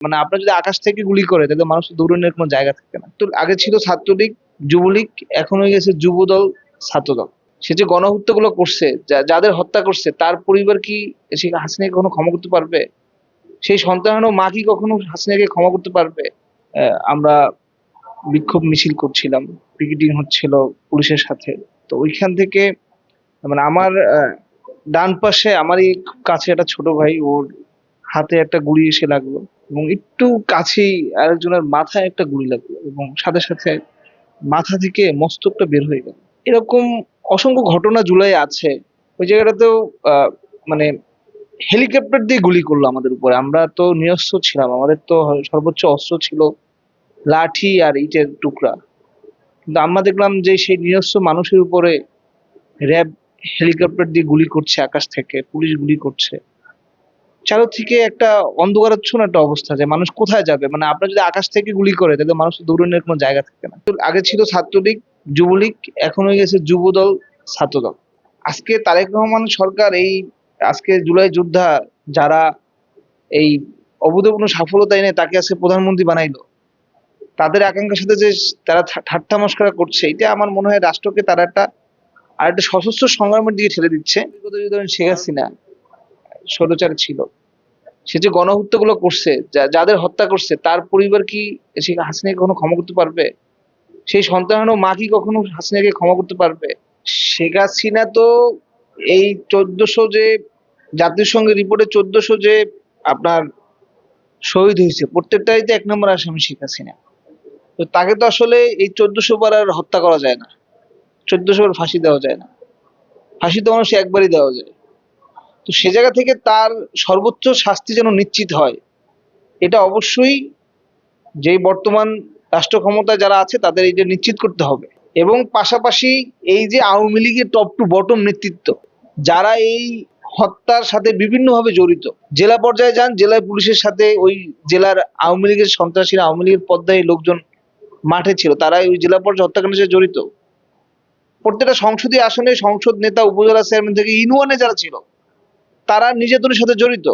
মানে আপনার যদি আকাশ থেকে গুলি করে তাহলে মানুষ দৌড়ানোর কোনো জায়গা থাকে না। তো আগে ছিল ছাত্রলীগ, যুবলীগ, এখন হয়ে গেছে যুবদল, ছাত্রদল। সে যে গণহত্যাগুলো করছে, যাদের হত্যা করছে তার পরিবার কি সে হাসিনাকে কখনো ক্ষমা করতে পারবে? সেই সন্তানও মা কি কখনো হাসিনাকে ক্ষমা করতে পারবে? আমরা বিক্ষোভ মিছিল করছিলাম, পিকেটিং হচ্ছিল পুলিশের সাথে। তো ওইখান থেকে মানে আমার ডান পাশে আমারই কাছে একটা ছোট ভাই, ওর হাতে একটা গুলি এসে লাগলো এবং একটু কাছেই আরেকজনের মাথায় একটা গুলি লাগলো এবং সাথে সাথে মাথা থেকে মস্তকটা বের হয়ে গেল। এরকম অসংখ্য ঘটনা জুলাই আছে। ওই জায়গাটাতেও মানে হেলিকপ্টার দিয়ে গুলি করলো আমাদের উপরে। আমরা তো নিরস্ত্র ছিলাম, আমাদের তো সর্বোচ্চ অস্ত্র ছিল লাঠি আর ইটের টুকরা। কিন্তু আমরা দেখলাম যে সেই নিরস্ত্র মানুষের উপরে র্যাব হেলিকপ্টার দিয়ে গুলি করছে, আকাশ থেকে পুলিশ গুলি করছে। চারদিকে একটা অন্ধকারাচ্ছন্ন একটা অবস্থা, যে মানুষ কোথায় যাবে? মানে আপনার যদি আকাশ থেকে গুলি করে তাহলে মানুষ দৌড়ানোর কোনো জায়গা থাকে না। তো আগে ছিল ছাত্রলীগ, যুবলীগ, এখন হয়ে গেছে যুবদল, ছাত্রদল। আজকে তারেক রহমান সরকার এই আজকে জুলাই যোদ্ধা যারা এই অভূতপূর্ণ সফলতা এনে তাকে আজকে প্রধানমন্ত্রী বানাইলো, তাদের আকাঙ্ক্ষার সাথে যে তারা ঠাট্টা মস্করা করছে, এটা আমার মনে হয় রাষ্ট্রকে তারা একটা সশস্ত্র সংগ্রামের দিকে ঠেলে দিচ্ছে। যদি ধরেন শেখ হাসিনা স্বৈরাচার ছিল, সে যে গণহত্যাগুলো করছে, যাদের হত্যা করছে তার পরিবার কি সে হাসিনাকে কখনো ক্ষমা করতে পারবে? সেই সন্তানও মা কি কখনো হাসিনাকে ক্ষমা করতে পারবে? শেখ হাসিনা তো এই 1400 যে জাতিসংঘের রিপোর্টে 1400 যে আপনার শহীদ হয়েছে, প্রত্যেকটাই তো 1 নম্বর আসামি শেখ হাসিনা। তো তাকে তো আসলে এই 1400 বার আর হত্যা করা যায় না, 1400 বার ফাঁসি দেওয়া যায় না। ফাঁসি তো মানুষ একবারই দেওয়া যায়। তো সে জায়গা থেকে তার সর্বোচ্চ শাস্তি যেন নিশ্চিত হয়, এটা অবশ্যই যেই বর্তমান রাষ্ট্র ক্ষমতায় যারা আছে তাদের এটা নিশ্চিত করতে হবে। এবং পাশাপাশি এই যে আওয়ামী লীগের টপ টু বটম নেতৃত্ব যারা এই হত্যার সাথে বিভিন্নভাবে জড়িত, জেলা পর্যায়ে যান, জেলায় পুলিশের সাথে ওই জেলার আওয়ামী লীগের সন্ত্রাসীরা, আওয়ামী লীগের পর্যায়ে লোকজন মাঠে ছিল, তারা ওই জেলা পর্যায়ে হত্যাকাণ্ডের সাথে জড়িত। প্রত্যেকটা সংসদীয় আসনে সংসদ নেতা, উপজেলা চেয়ারম্যান থেকে ইউনিয়নে যারা ছিল তারা নির্যাতনের সাথে জড়িত।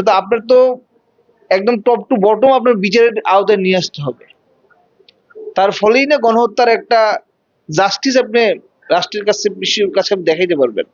তো আপনার তো একদম টপ টু বটম আপনার বিচারের আওতায় নিয়ে আসতে হবে। তার ফলেই না গণহত্যার একটা জাস্টিস আপনি রাষ্ট্রের কাছে, বিশ্বের কাছে দেখাইতে পারবেন।